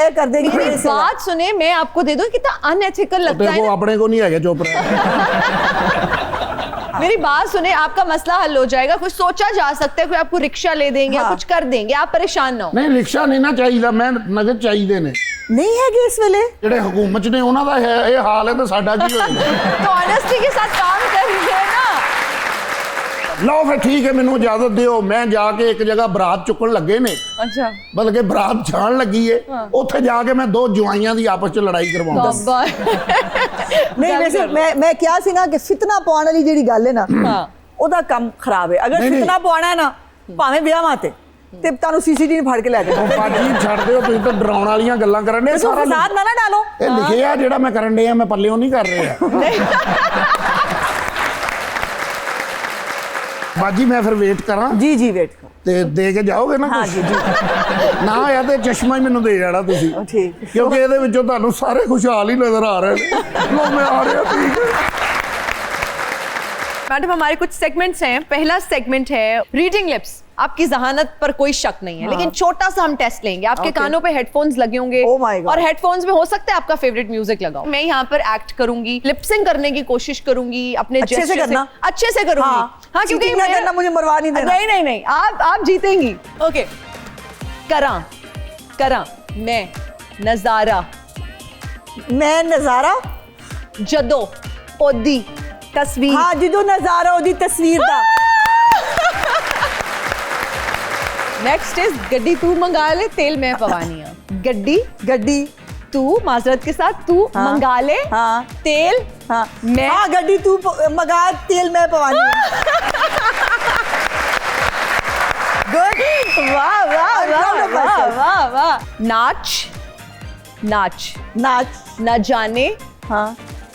ਇਹ ਕਰ ਦੇਗੀ। मेरी बात सुने, मैं आपको दे दूं, कितना अनएथिकल लगता है ना। अपने को नहीं है, चुप रहे। मेरी बात सुने, आपका मसला हल हो जाएगा। कुछ सोचा जा सकता है, कोई आपको रिक्शा ले देंगे या कुछ कर देंगे, आप परेशान ना हो। नहीं रिक्शा नहीं ना चाहिए, मैं नगद चाहिए ने। नहीं है इस वेले ਜਿਹੜੇ ਹਕੂਮਤ ਨੇ ਉਹਨਾਂ ਦਾ ਇਹ ਹਾਲ ਹੈ, ਤਾਂ ਸਾਡਾ ਕੀ ਹੋਏਗਾ? तो ऑनेस्टी के साथ काम करिए ना। लो फिर ठीक है, मैनू इजाजत दियो, मैं जाके एक जगह बरात चुकन लगे ने। अच्छा बल्कि बरात जान लगी है, उत्थे जाके मैं दो जवाइयां दी आपस च लड़ाई करवाऊंगा। नहीं वैसे मैं क्या सी ना कि फितना पाउण वाली ਜਿਹੜੀ ਗੱਲ ਹੈ ਨਾ, ਉਹਦਾ ਕੰਮ ਖਰਾਬ ਹੈ। ਅਗਰ ਫਿਤਨਾ ਪਾਉਣਾ ਹੈ ਨਾ, ਭਾਵੇਂ ਵਿਆਹਾਂ ਤੇ ਤੁਹਾਨੂੰ ਸੀਸੀਟੀਵੀ ਫੜ ਕੇ ਲੈ ਜਾਓ। ਬਾਜੀ ਛੱਡ ਦਿਓ, ਤੁਸੀਂ ਤਾਂ ਡਰਾਉਣ ਵਾਲੀਆਂ ਗੱਲਾਂ ਕਰਨ ਦੇ। ਸਾਰਾ ਫਸਾਦ ਨਾ ਡਾਲੋ। ਇਹ ਲਿਖਿਆ ਜਿਹੜਾ ਮੈਂ ਕਰਨ ਡਿਆ, ਮੈਂ ਪੱਲਿਓਂ ਨਹੀਂ ਕਰ ਰਿਹਾ। ਬਾਜੀ ਮੈਂ ਫਿਰ ਵੇਟ ਕਰਾਂ? ਜੀ ਵੇਟ ਕਰੋ। ਤੇ ਦੇ ਕੇ ਜਾਓਗੇ ਨਾ ਕੁਝ? ਨਾ ਆਇਆ ਤੇ ਚਸ਼ਮਾ ਹੀ ਮੈਨੂੰ ਦੇ ਜਾਣਾ ਤੁਸੀਂ, ਕਿਉਂਕਿ ਇਹਦੇ ਵਿੱਚੋਂ ਤੁਹਾਨੂੰ ਸਾਰੇ ਖੁਸ਼ਹਾਲ ਹੀ ਨਜ਼ਰ ਆ ਰਹੇ ਨੇ। ਲੋ ਮੈਂ ਆ ਰਿਹਾ, ਠੀਕ है। मैडम हमारे कुछ सेगमेंट्स हैं। पहला सेगमेंट है रीडिंग लिप्स। आपकी जहानत पर कोई शक नहीं है, लेकिन छोटा सा हम टेस्ट लेंगे। आपके कानों पे हेडफोन्स लगे होंगे, और हेडफोन्स में हो सकता है आपका फेवरेट म्यूजिक लगा हो। मैं यहाँ पर एक्ट करूंगी, लिपसिंग करने की कोशिश करूंगी, अपने अच्छे से करना, अच्छे से करूंगी। हाँ क्योंकि करना, मुझे मरवा नहीं देना। नहीं आप जीतेंगी। ओके, करा करा मैं नजारा, मैं नजारा, जदो ओदी तस्वीर। हाँ ਜਦੋਂ ਨਜ਼ਾਰਾ ਉਹਦੀ ਤਸਵੀਰ ਦਾ। नेक्स्ट इज गड्डी तू मंगा ले, तेल मैं पवानी है। गड्डी तू, माजरत के साथ, तू मंगा ले तेल मैं। हाँ गड्डी तू मंगा, तेल मैं पवानी है। गुड, वाह वाह वाह वाह वाह वाह। नाच न जाने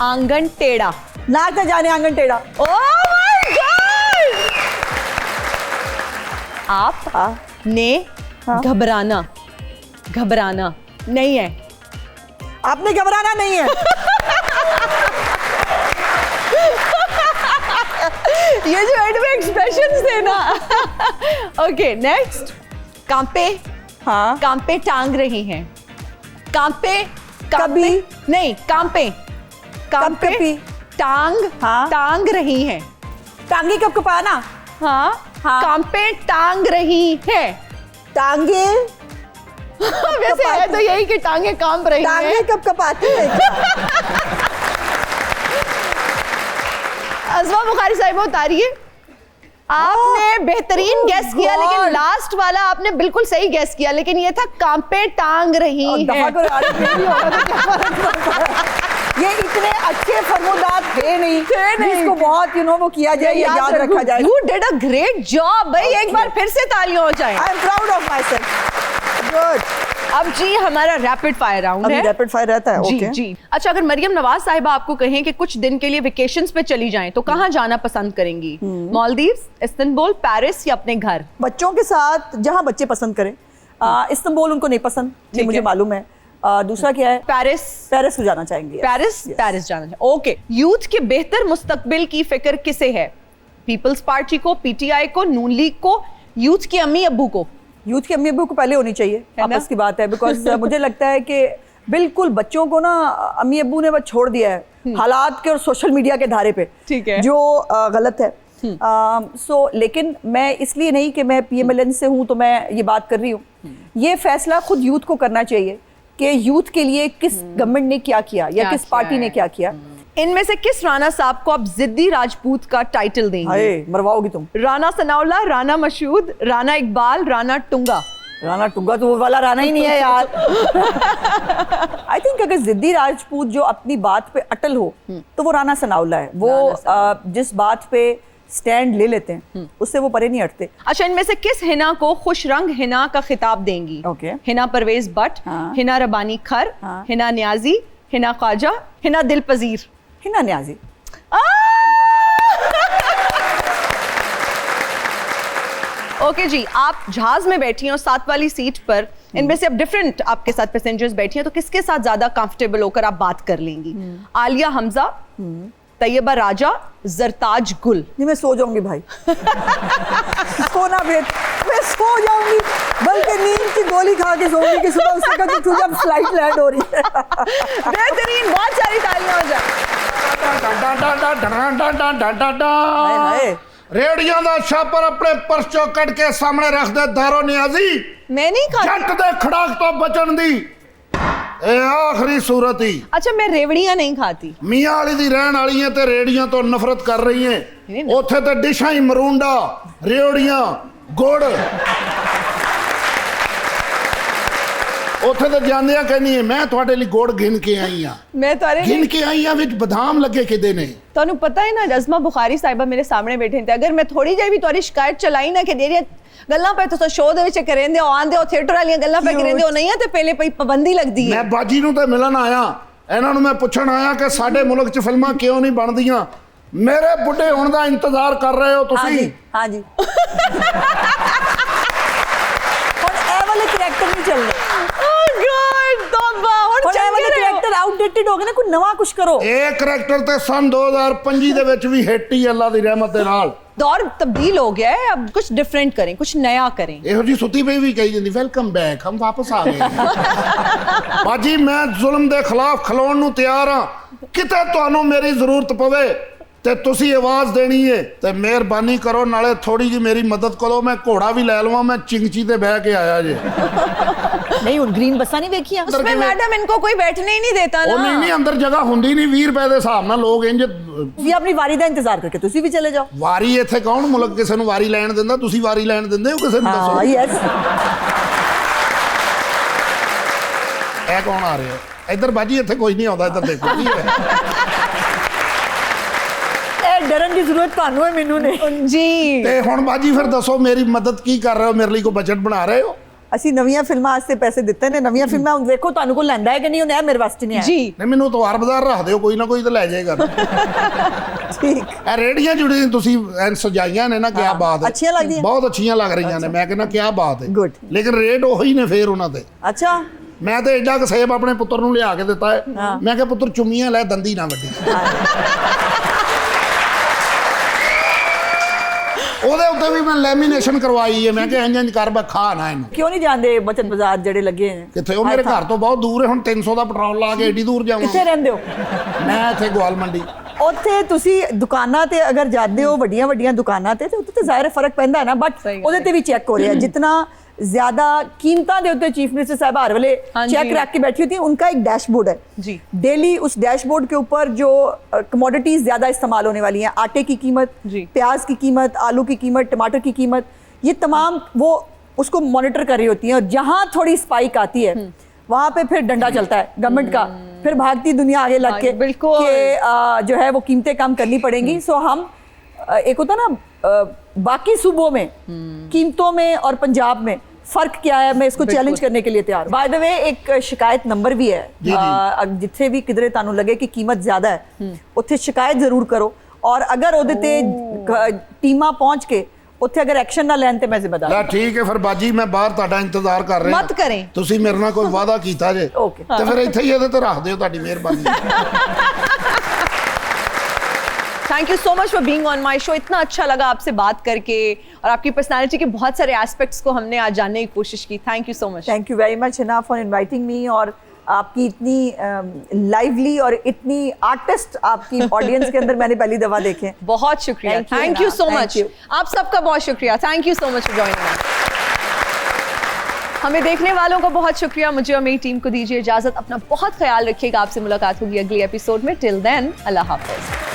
आंगन टेढ़ा, नाच न जाने आंगन टेढ़ा। Oh my God. आप ने घबराना नहीं है। आपने घबराना नहीं है। ये जो एंड में एक्सप्रेशंस थे ना। ओके नेक्स्ट, कांपे टांग रही हैं। कांपे कभी नहीं, कांपे टांग रही हैं। टांगे कब कपाना? हाँ कांपे टांग रही है। टांगे वैसे है तो यही कि टांगे कांप रही हैं। टांगे कब कपाती है? अज़वा बुखारी साहिबा उतारिए। आपने आपने बेहतरीन गेस किया, लेकिन लास्ट वाला आपने बिल्कुल सही गेस किया, लेकिन ये था कांपे टांग रही है। ये इतने अच्छे फरमोदार थे नहीं जिसको बहुत वो किया जाए, याद रखा जाए। You did a great job भाई, एक बार फिर से तालियां हो जाएं। I am proud of myself. Good. अब जी हमारा रैपिड फायर राउंड है। रैपिड फायर रहता है, जी ओके जी। अच्छा, अगर मरियम नवाज साहिबा आपको कहें कि कुछ दिन के लिए वेकेशंस पे चली जाएं तो कहाँ जाना पसंद करेंगी? मालदीव्स, इस्तांबुल, पेरिस या अपने घर? बच्चों के साथ जहाँ बच्चे पसंद करें। इस्तांबुल उनको नहीं पसंद, ये मुझे मालूम है। दूसरा क्या है? पेरिस। पेरिस को जाना चाहेंगे। पेरिस, पेरिस जाना चाहिए। ओके, यूथ के बेहतर मुस्तकबिल की फिक्र किसे है? पीपल्स पार्टी को, पीटीआई को, नून लीग को, यूथ के अम्मी अब्बू को? यूथ के अम्मी अब्बू को पहले होनी चाहिए, आपस की बात है। बिकॉज मुझे लगता है कि बिल्कुल बच्चों को ना अम्मी अब्बू ने बस छोड़ दिया है हालात के और सोशल मीडिया के धारे पे, ठीक है, जो गलत है। लेकिन मैं इसलिए नहीं कि मैं PMLN से हूँ तो मैं ये बात कर रही हूँ। ये फैसला खुद यूथ को करना चाहिए कि यूथ के लिए किस गवर्नमेंट ने क्या किया या किस पार्टी ने क्या किया। इनमें से किस राणा साहब को आप जिद्दी राजपूत का टाइटल देंगे? मरवाओगी तुम। राणा सनाउल्लाह, राणा मशहूद, राणा इकबाल, राणा टुंगा? राणा टुंगा तो वो वाला राणा ही नहीं है यार। आई थिंक अगर जिद्दी राजपूत जो अपनी बात पे अटल हो तो वो राणा सनाउल्लाह है। वो जिस बात पे स्टैंड ले लेते हैं उससे वो परे नहीं हटते। अच्छा, इनमें से किस हिना को खुश रंग हिना का खिताब देंगी? हिना परवेज भट्ट, हिना रबानी खर, हिना न्याजी, हिना ख्वाजा, हिना दिल पजीर? हिना न्याजी। ओके जी, आप जहाज में बैठी हैं और साथ वाली सीट पर इनमें से अब डिफरेंट आपके साथ पैसेंजर्स बैठी हैं, तो किसके साथ ज्यादा कंफर्टेबल होकर आप बात कर लेंगी? आलिया हमजा, तैयबा राजा, जरताज गुल? नहीं, मैं सो जाऊंगी भाई। सोना बेट, मैं सो जाऊंगी, बल्कि नींद की गोली खा के सोऊंगी कि सुबह उससे कभी तुझे अब फ्लाइट लैंड हो रही है। बेहतरीन, बहुत सारी तालियां हो जाए। रेडियो दा छापर अपने पर्स चो कट के सामने रख दे दारो नियाजी। मैं नहीं खाती। जट दे खड़ाक तो बचन दी ए आखिरी सूरत ही। अच्छा, मैं रेवड़ियां नहीं खाती। मियां वाली दी रहन वाली है ते रेडियो तो नफरत कर रही है। ओथे ते डिशां ही मरूंडा, रेवड़ियां, गुड़। ओथे ते जांदिया कहनी है मैं तुहाडे लई गुड़ गिन के आई हां। मैं तुहाडे गिन के आई हां विच बादाम लगे किदे ने? तुहानू पता है ना, रज़मा बुखारी साहिबा मेरे सामने बैठे थे। अगर मैं थोड़ी जी भी तुहाडी शिकायत चलाई ना कि देरियां गल्लां पे तुस शो दे विच करेंदे हो, आंदे हो थिएटर वालियां गल्लां पे करेंदे हो, नहीं है ते पहले पई पाबंदी लगदी है। मैं बाजी नूं ते मिलन आया, इन्हां नूं मैं पुछण आया कि साडे मुल्क च फिल्मां क्यों नहीं बनदियां। मेरे बुढ़े होने का इंतजार कर रहे हो तुसी? हाँ जी। और ए वाले कैरेक्टर नहीं चल रहे। कैरेक्टर आउटडेटेड हो गए ना, कोई नवा कुछ करो। एक कैरेक्टर ते सन 2025 दे विच भी हिट ही अल्लाह दी रहमत दे नाल। दौर तब्दील हो गया है, अब कुछ डिफरेंट करें, कुछ नया करें। एहो जी सुती पई भी कही जंदी वेलकम बैक, हम वापस आ गए। बाजी मैं जुल्म दे खिलाफ खलोण नूं तैयार हां, किते तुहानू मेरी जरूरत पवे ते तुसी आवाज देनी है ते मेहरबानी करो, नाले थोड़ी जी मेरी मदद करो। मैं घोड़ा भी ले लवां, मैं चिंगची ते बह के आया जे। नहीं, उन ग्रीन बसा नहीं देखी उसमें मैडम इनको कोई बैठने ही नहीं देता ना। नहीं अंदर जगह हुंदी नहीं, 20 रुपए दे हिसाब नाल लोग इंज ये अपनी वारी दा इंतजार करके तुसी भी चले जाओ। वारी इत्थे कौन मुल्क किसे नूं वारी लैण दिंदा? तुसी वारी लैण दिंदे हो किसे नूं? दसो। यस। ए कौन आ रहे हो इधर? बाजी इत्थे कोई नहीं आउंदा, इधर देखो की है। डरन की जरूरत ਤੁਹਾਨੂੰ है ਮੈਨੂੰ ने जी। ਤੇ ਹੁਣ ਬਾਜੀ ਫਿਰ ਦੱਸੋ ਮੇਰੀ ਮਦਦ ਕੀ ਕਰ ਰਹੇ ਹੋ? ਮੇਰੇ ਲਈ ਕੋਈ ਬਜਟ ਬਣਾ ਰਹੇ ਹੋ? ਅਸੀਂ ਨਵੀਆਂ ਫਿਲਮਾਂ ਵਾਸਤੇ ਪੈਸੇ ਦਿੱਤੇ ਨੇ। ਨਵੀਆਂ ਫਿਲਮਾਂ ਹੁਣ ਵੇਖੋ ਤੁਹਾਨੂੰ ਕੋਲ ਲੈਂਦਾ ਹੈ ਕਿ ਨਹੀਂ, ਹੁੰਦਾ ਮੇਰੇ ਵਾਸਤੇ ਨਹੀਂ ਹੈ ਜੀ। ਨਹੀਂ ਮੈਨੂੰ ਤਾਂ ਹਰ ਬਾਜ਼ਾਰ ਰੱਖ ਦਿਓ, ਕੋਈ ਨਾ ਕੋਈ ਤਾਂ ਲੈ ਜਾਏਗਾ। ਠੀਕ ਇਹ ਰੇੜੀਆਂ ਜੁੜੀਆਂ ਤੁਸੀਂ ਸਜਾਈਆਂ ਨੇ ਨਾ, ਕੀ ਬਾਤ ਹੈ। ਅੱਛੀਆਂ ਲੱਗਦੀਆਂ, ਬਹੁਤ ਅੱਛੀਆਂ ਲੱਗ ਰਹੀਆਂ ਨੇ। ਮੈਂ ਕਹਿੰਦਾ ਕੀ ਬਾਤ ਹੈ। ਗੁੱਡ। ਲੇਕਿਨ ਰੇਟ ਉਹੀ ਨੇ ਫੇਰ ਉਹਨਾਂ ਦੇ। ਅੱਛਾ। ਮੈਂ ਤਾਂ ਐਡਾ ਕੁ ਸੇਬ ਆਪਣੇ ਪੁੱਤਰ ਨੂੰ ਲਿਆ ਕੇ ਦਿੱਤਾ ਹੈ। ਮੈਂ ਕਿਹਾ ਪੁੱਤਰ ਚੁੰਮੀਆਂ ਲੈ, ਦੰਦੀ ਨਾ ਵੱਡੀ। ਉਹਦੇ ਉੱਤੇ ਵੀ ਮੈਂ ਲੈਮੀਨੇਸ਼ਨ ਕਰਵਾਈ ਹੈ। ਮੈਂ ਕਿਹਾ ਇੰਜ ਕਰ ਬਖਾ ਨਾ ਇਹਨੂੰ। ਕਿਉਂ ਨਹੀਂ ਜਾਂਦੇ ਬਚਤ ਬਾਜ਼ਾਰ ਜਿਹੜੇ ਲੱਗੇ ਨੇ? ਕਿੱਥੇ? ਉਹ ਮੇਰੇ ਘਰ ਤੋਂ ਬਹੁਤ ਦੂਰ ਹੈ। ਹੁਣ 300 ਦਾ ਪੈਟਰੋਲ ਲਾ ਕੇ ਏਡੀ ਦੂਰ ਜਾਵਾਂ? ਕਿੱਥੇ ਰਹਿੰਦੇ ਹੋ? ਮੈਂ ਇੱਥੇ ਗੋਆਲ ਮੰਡੀ। ਉੱਥੇ ਤੁਸੀਂ ਦੁਕਾਨਾਂ ਤੇ ਅਗਰ ਜਾਂਦੇ ਹੋ ਵੱਡੀਆਂ ਵੱਡੀਆਂ ਦੁਕਾਨਾਂ ਤੇ ਉੱਥੇ ਤੇ ਜ਼ਾਹਿਰ ਫਰਕ ਪੈਂਦਾ ਹੈ ਨਾ, ਬਟ ਉਹਦੇ ਤੇ ਵੀ ਚੈੱਕ ਹੋ ਰਿਹਾ ਜਿतना ज्यादा कीमतां दे उत्ते चीफ मिनिस्टर साहब हर वाले चेक रख के बैठी होती है, उनका एक डैशबोर्ड है जी, डेली उस डैशबोर्ड के ऊपर जो कमोडिटीज ज्यादा इस्तेमाल होने वाली हैं, आटे की कीमत, प्याज की कीमत, आलू की कीमत, टमाटर की कीमत, ये तमाम वो उसको मॉनिटर कर रही होती हैं। और जहाँ थोड़ी स्पाइक आती है वहाँ पे फिर डंडा चलता है गवर्नमेंट का, फिर भागती दुनिया आगे लग के कि जो है वो कीमतें कम करनी पड़ेंगी। सो हम एक होता ना बाकी सूबों में कीमतों में और पंजाब में फर्क क्या है, मैं इसको चैलेंज करने के लिए तैयार हूं। बाय द वे एक शिकायत नंबर भी है, जिथे भी किधरे तानू लगे कि कीमत ज्यादा है उत्थे शिकायत जरूर करो, और अगर ओदे ते टीमां पहुंच के उत्थे अगर एक्शन ना लैन ते मैं जिम्मेदार हां। ठीक है फिर बाजी मैं बाहर ਤੁਹਾਡਾ इंतजार कर रहा मत करें, ਤੁਸੀਂ ਮੇਰੇ ਨਾਲ ਕੋਈ ਵਾਅਦਾ ਕੀਤਾ ਜੇ ਤੇ ਫਿਰ ਇੱਥੇ ਹੀ ਇਹਦੇ ਤੇ ਰੱਖ ਦਿਓ, ਤੁਹਾਡੀ ਮਿਹਰਬਾਨੀ। Thank you so much for being on my show. इतना अच्छा लगा आपसे बात करके और आपकी पर्सनालिटी के बहुत सारे एस्पेक्ट्स को हमने आज जानने की कोशिश की। Thank you so much. Thank you very much Hina for inviting me, और आपकी इतनी लाइवली और इतनी आर्टिस्ट आपकी ऑडियंस के अंदर मैंने पहली दफा देखे। बहुत शुक्रिया, थैंक यू सो मच। आप सबका बहुत शुक्रिया, thank you so much for joining. हमें देखने वालों को बहुत शुक्रिया। मुझे और मेरी टीम को दीजिए इजाजत। अपना बहुत ख्याल रखिएगा। आपसे मुलाकात होगी अगली एपिसोड में। टिल देन अल्लाह हाफिज।